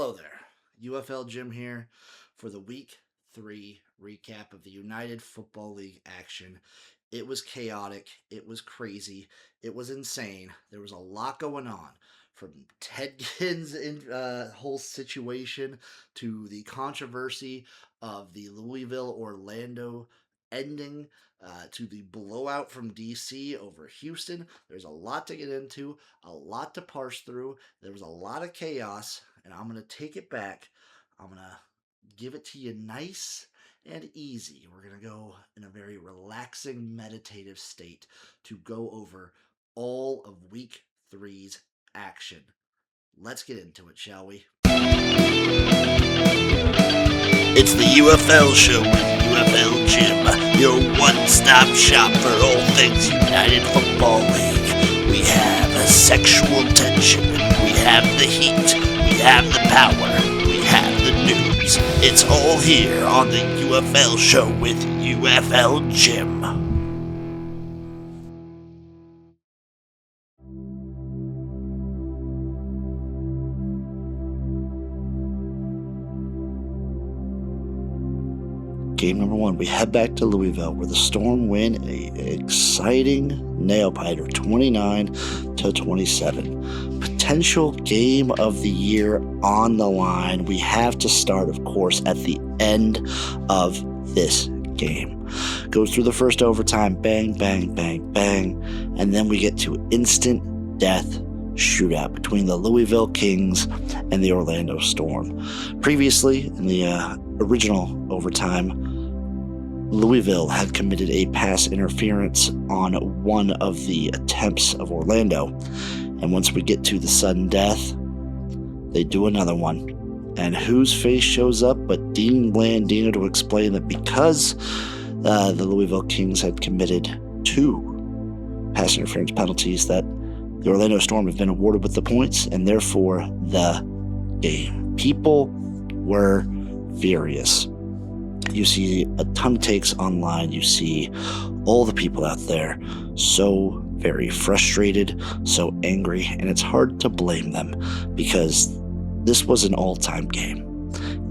Hello there, UFL Jim here for the Week 3 recap of the United Football League action. It was chaotic, it was crazy, it was insane. There was a lot going on, from Ted Ginn's whole situation to the controversy of the Louisville-Orlando ending, to the blowout from DC over Houston. There's a lot to get into, a lot to parse through. There was a lot of chaos, and I'm going to take it back. I'm going to give it to you nice and easy. We're going to go in a very relaxing, meditative state to go over all of Week 3's action. Let's get into it, shall we? It's the UFL show with UFL Jim, your one-stop shop for all things United Football League. We have a sexual tension, we have the heat, we have the power, we have the news. It's all here on the UFL show with UFL Jim. Game number 1, we head back to Louisville, where the Storm win an exciting nail-biter, 29-27. Potential game of the year on the line. We have to start, of course, at the end of this game. Goes through the first overtime, bang, bang, bang, bang, and then we get to instant death shootout between the Louisville Kings and the Orlando Storm. Previously, in the original overtime, Louisville had committed a pass interference on one of the attempts of Orlando, and once we get to the sudden death, they do another one. And whose face shows up but Dean Blandino to explain that because the Louisville Kings had committed 2 pass interference penalties, that the Orlando Storm have been awarded with the points and therefore the game. People were furious. You see a ton of takes online. You see all the people out there so very frustrated, so angry, and it's hard to blame them because this was an all-time game.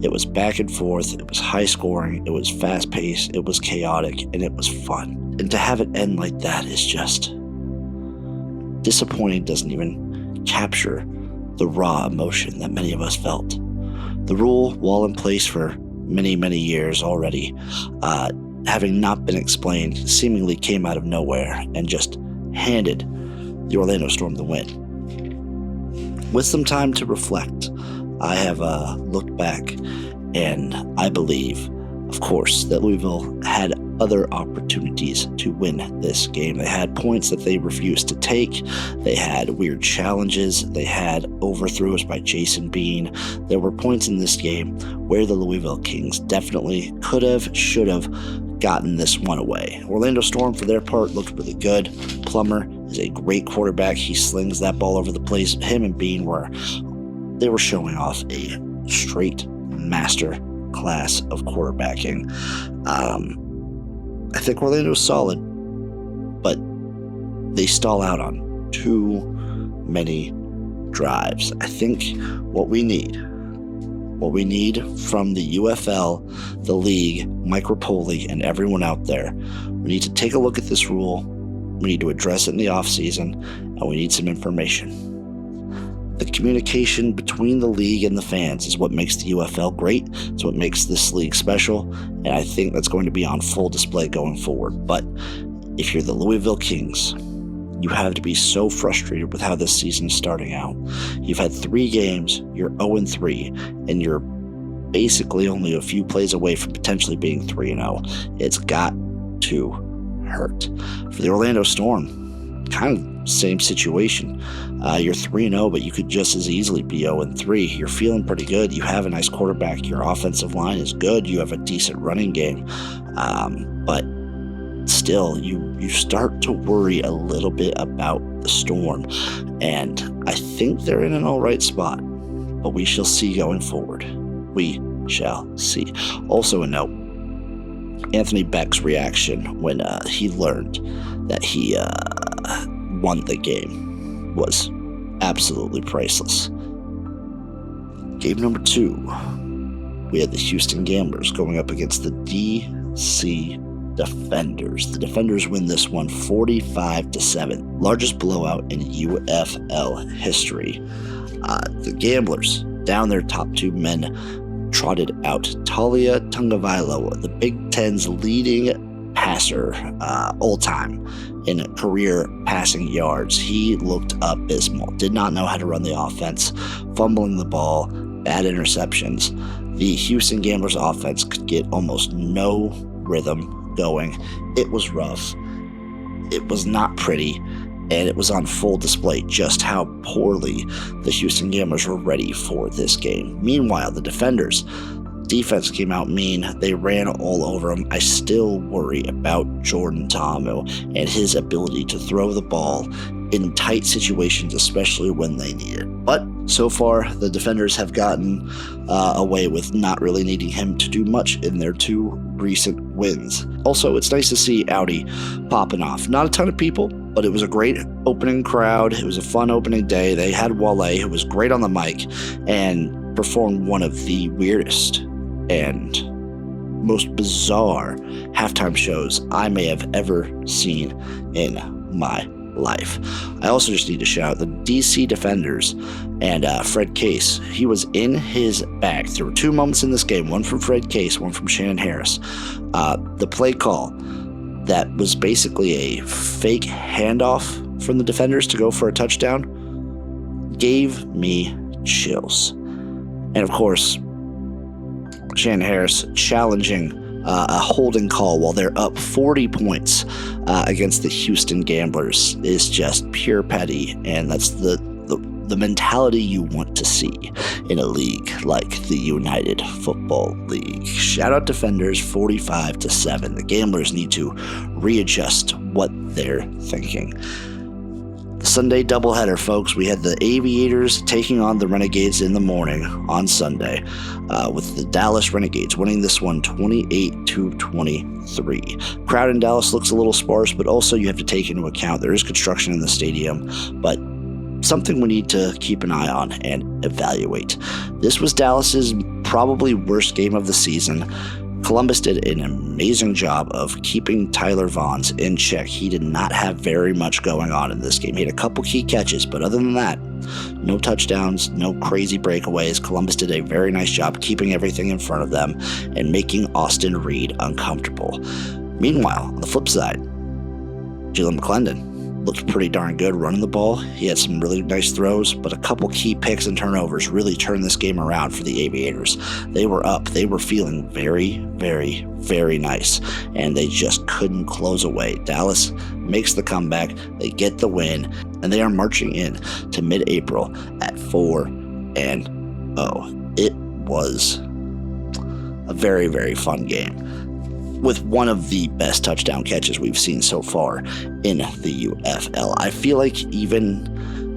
It was back and forth, it was high scoring, it was fast-paced, it was chaotic, and it was fun. And to have it end like that is just disappointing. Doesn't even capture the raw emotion that many of us felt. The rule, while in place for many years already, having not been explained, seemingly came out of nowhere and just handed the Orlando Storm the win. With some time to reflect, I have looked back, and I believe, of course, that Louisville had other opportunities to win this game. They had points that they refused to take. They had weird challenges. They had overthrows by Jason Bean. There were points in this game where the Louisville Kings definitely could have, should have gotten this one away. Orlando Storm, for their part, looked really good. Plummer is a great quarterback. He slings that ball over the place. Him and Bean were showing off a straight master class of quarterbacking. I think Orlando's solid, but they stall out on too many drives. I think what we need from the UFL, the league, Mike Rapoli, and everyone out there, we need to take a look at this rule. We need to address it in the offseason, and we need some information. The communication between the league and the fans is what makes the UFL great. It's what makes this league special, and I think that's going to be on full display going forward. But if you're the Louisville Kings, you have to be so frustrated with how this season is starting out. You've had 3 games, you're 0-3, and you're basically only a few plays away from potentially being 3-0. It's got to hurt. For the Orlando Storm, kind of same situation. You're 3-0, but you could just as easily be 0-3. You're feeling pretty good. You have a nice quarterback. Your offensive line is good. You have a decent running game. But still, you start to worry a little bit about the Storm. And I think they're in an all right spot. But we shall see going forward. We shall see. Also a note, Anthony Beck's reaction when he learned that he won the game was absolutely priceless. Game number 2, we had the Houston Gamblers going up against the DC Defenders. The Defenders win this one 45-7, largest blowout in UFL history. The Gamblers, down their top 2 men, trotted out Talia Tungavailoa, the Big Ten's leading passer all time in career passing yards. He looked abysmal, did not know how to run the offense, fumbling the ball, bad interceptions. The Houston Gamblers offense could get almost no rhythm going. It was rough. It was not pretty, and it was on full display just how poorly the Houston Gamblers were ready for this game. Meanwhile, the Defenders' defense came out mean. They ran all over him. I still worry about Jordan Ta'amu and his ability to throw the ball in tight situations, especially when they need it. But so far, the Defenders have gotten away with not really needing him to do much in their 2 recent wins. Also, it's nice to see Audi popping off. Not a ton of people, but it was a great opening crowd. It was a fun opening day. They had Wale, who was great on the mic and performed one of the weirdest and most bizarre halftime shows I may have ever seen in my life. I also just need to shout out the DC Defenders and Fred Case. He was in his bag. There were 2 moments in this game, one from Fred Case, one from Shannon Harris. The play call that was basically a fake handoff from the Defenders to go for a touchdown gave me chills. And of course, Shannon Harris challenging a holding call while they're up 40 points against the Houston Gamblers is just pure petty, and that's the mentality you want to see in a league like the United Football League. Shout out Defenders 45-7. The Gamblers need to readjust what they're thinking. The Sunday doubleheader, folks. We had the Aviators taking on the Renegades in the morning on Sunday, with the Dallas Renegades winning this one 28-23. Crowd in Dallas looks a little sparse, but also you have to take into account there is construction in the stadium, but something we need to keep an eye on and evaluate. This was Dallas's probably worst game of the season. Columbus did an amazing job of keeping Tyler Vaughns in check. He did not have very much going on in this game. He had a couple key catches, but other than that, no touchdowns, no crazy breakaways. Columbus did a very nice job keeping everything in front of them and making Austin Reed uncomfortable. Meanwhile, on the flip side, Jalen McClendon looked pretty darn good running the ball. He had some really nice throws, but a couple key picks and turnovers really turned this game around for the Aviators. They were up. They were feeling very, very, very nice, and they just couldn't close away. Dallas makes the comeback. They get the win, and they are marching in to mid-April at 4-0. It was a very, very fun game, with one of the best touchdown catches we've seen so far in the UFL. I feel like even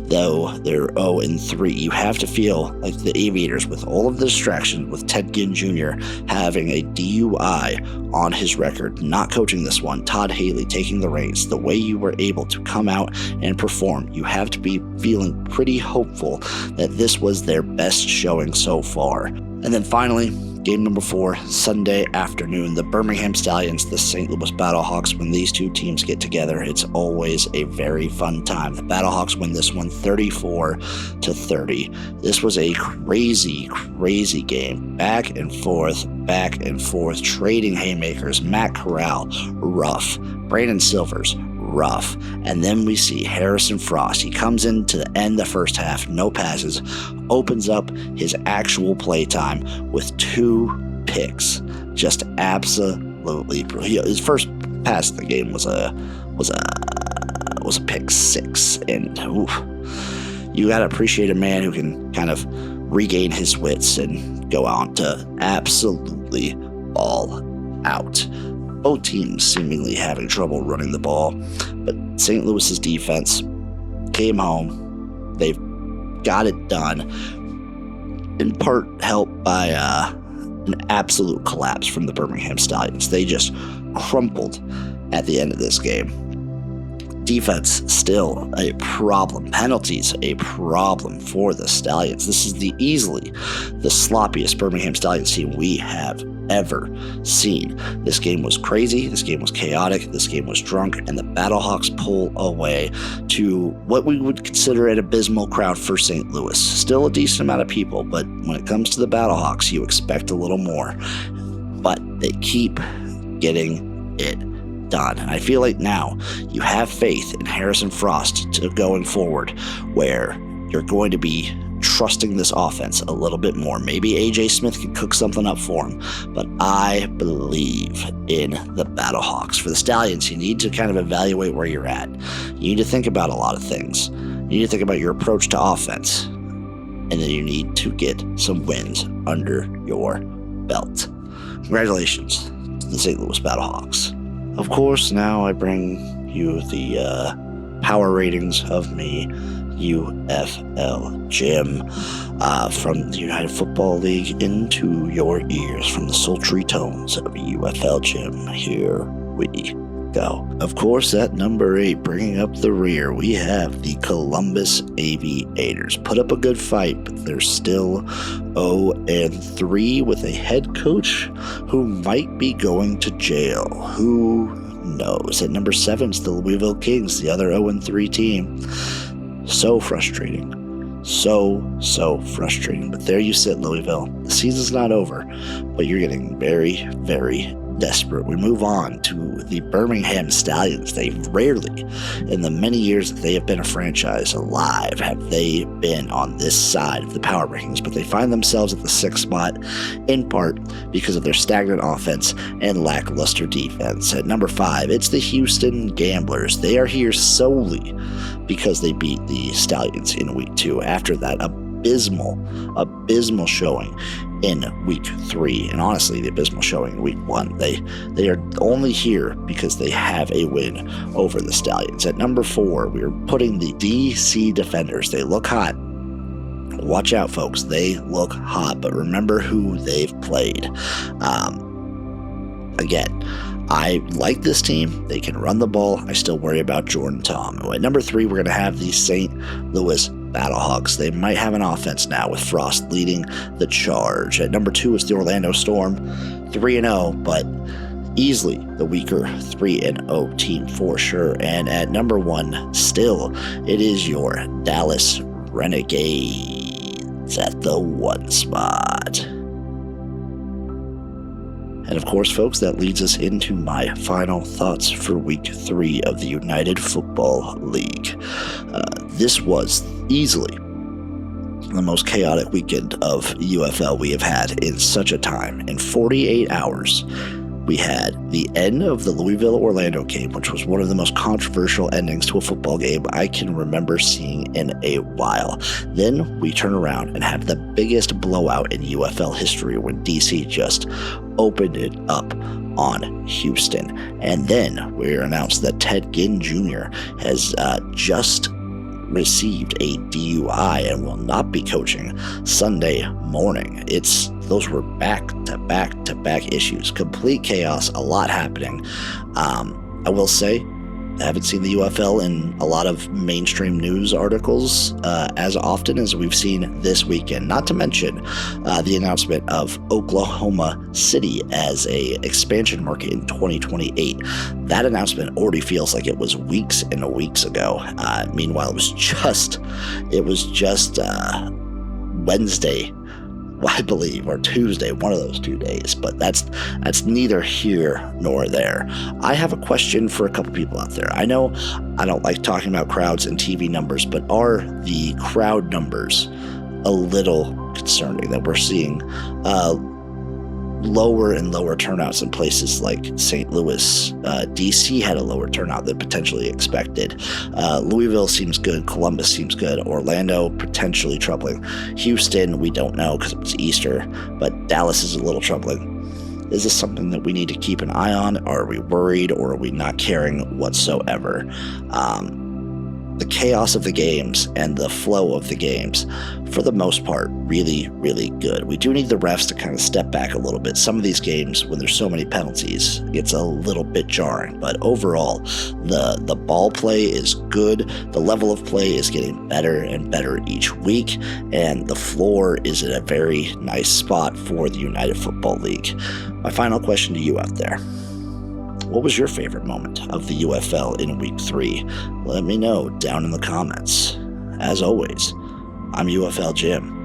though they're 0-3, you have to feel like the Aviators, with all of the distractions, with Ted Ginn Jr. having a DUI on his record, not coaching this one, Todd Haley taking the reins, the way you were able to come out and perform, you have to be feeling pretty hopeful that this was their best showing so far. And then finally, game number 4, Sunday afternoon, the Birmingham Stallions, the St. Louis Battlehawks. When these two teams get together, it's always a very fun time. The Battlehawks win this one 34-30. This was a crazy, crazy game. Back and forth, trading haymakers. Matt Corral, rough. Brandon Silvers, rough. And then we see Harrison Frost. He comes in to end the first half, no passes, opens up his actual play time with 2 picks. Just absolutely brilliant. His first pass of the game was a pick 6, and oof, you gotta appreciate a man who can kind of regain his wits and go on to absolutely ball out. Both teams seemingly having trouble running the ball, but St. Louis's defense came home. They've got it done, in part helped by an absolute collapse from the Birmingham Stallions. They just crumpled at the end of this game. Defense, still a problem. Penalties, a problem for the Stallions. This is easily the sloppiest Birmingham Stallions team we have ever seen. This game was crazy. This game was chaotic. This game was drunk. And the Battlehawks pull away to what we would consider an abysmal crowd for St. Louis. Still a decent amount of people, but when it comes to the Battlehawks, you expect a little more. But they keep getting it done. And I feel like now you have faith in Harrison Frost to going forward, where you're going to be trusting this offense a little bit more. Maybe AJ Smith can cook something up for him, but I believe in the Battlehawks. For the Stallions, you need to kind of evaluate where you're at. You need to think about a lot of things. You need to think about your approach to offense, and then you need to get some wins under your belt. Congratulations to the St. Louis Battlehawks. Of course, now I bring you the power ratings of me, UFL Jim, from the United Football League into your ears from the sultry tones of UFL Jim. Here we go. Of course, at number 8, bringing up the rear, we have the Columbus Aviators. Put up a good fight, but they're still 0-3 with a head coach who might be going to jail. Who knows? At number 7 is the Louisville Kings, the other 0-3 team. So frustrating. So frustrating. But there you sit, Louisville. The season's not over, but you're getting very, very desperate. We move on to the Birmingham Stallions. They rarely, in the many years that they have been a franchise alive, have they been on this side of the power rankings, but they find themselves at the 6th spot, in part because of their stagnant offense and lackluster defense. At number 5, it's the Houston Gamblers. They are here solely because they beat the Stallions in week 2 after that abysmal showing in week 3, and honestly the abysmal showing in week 1. They are only here because they have a win over the Stallions. At number 4, we're putting the DC Defenders. They look hot. Watch out, folks. They look hot, but remember who they've played. Again, I like this team. They can run the ball. I still worry about Jordan Ta'amu. At number 3, we're going to have the St. Louis Battlehawks. They might have an offense now with Frost leading the charge. At number 2 is the Orlando Storm, 3-0, but easily the weaker 3-0 team for sure. And at number 1, still, it is your Dallas Renegades at the 1 spot. And of course, folks, that leads us into my final thoughts for week 3 of the United Football League. This was easily the most chaotic weekend of UFL we have had in such a time. In 48 hours, we had the end of the Louisville-Orlando game, which was one of the most controversial endings to a football game I can remember seeing in a while. Then we turn around and have the biggest blowout in UFL history when DC just opened it up on Houston. And then we announced that Ted Ginn Jr. has just received a DUI and will not be coaching Sunday morning. Those were back-to-back issues. Complete chaos, a lot happening. I will say, I haven't seen the UFL in a lot of mainstream news articles as often as we've seen this weekend. Not to mention the announcement of Oklahoma City as a expansion market in 2028. That announcement already feels like it was weeks and weeks ago. Meanwhile, it was just Wednesday, I believe, or Tuesday, one of those 2 days, but that's neither here nor there. I have a question for a couple people out there. I know I don't like talking about crowds and TV numbers, but are the crowd numbers a little concerning that we're seeing lower and lower turnouts in places like St. Louis? DC had a lower turnout than potentially expected. Louisville seems good. Columbus seems good. Orlando, potentially troubling. Houston, we don't know because it's Easter, but Dallas is a little troubling. Is this something that we need to keep an eye on? Are we worried, or are we not caring whatsoever? the chaos of the games and the flow of the games, for the most part, really, really good. We do need the refs to kind of step back a little bit. Some of these games, when there's so many penalties, it's a little bit jarring. But overall, the ball play is good. The level of play is getting better and better each week. And the floor is in a very nice spot for the United Football League. My final question to you out there: what was your favorite moment of the UFL in Week 3? Let me know down in the comments. As always, I'm UFL Jim.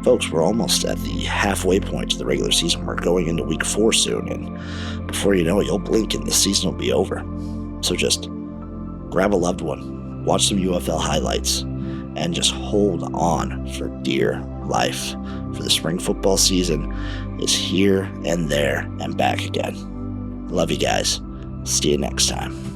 Folks, we're almost at the halfway point to the regular season. We're going into Week 4 soon, and before you know it, you'll blink and the season will be over. So just grab a loved one, watch some UFL highlights, and just hold on for dear life. For the spring football season is here and there and back again. Love you guys. See you next time.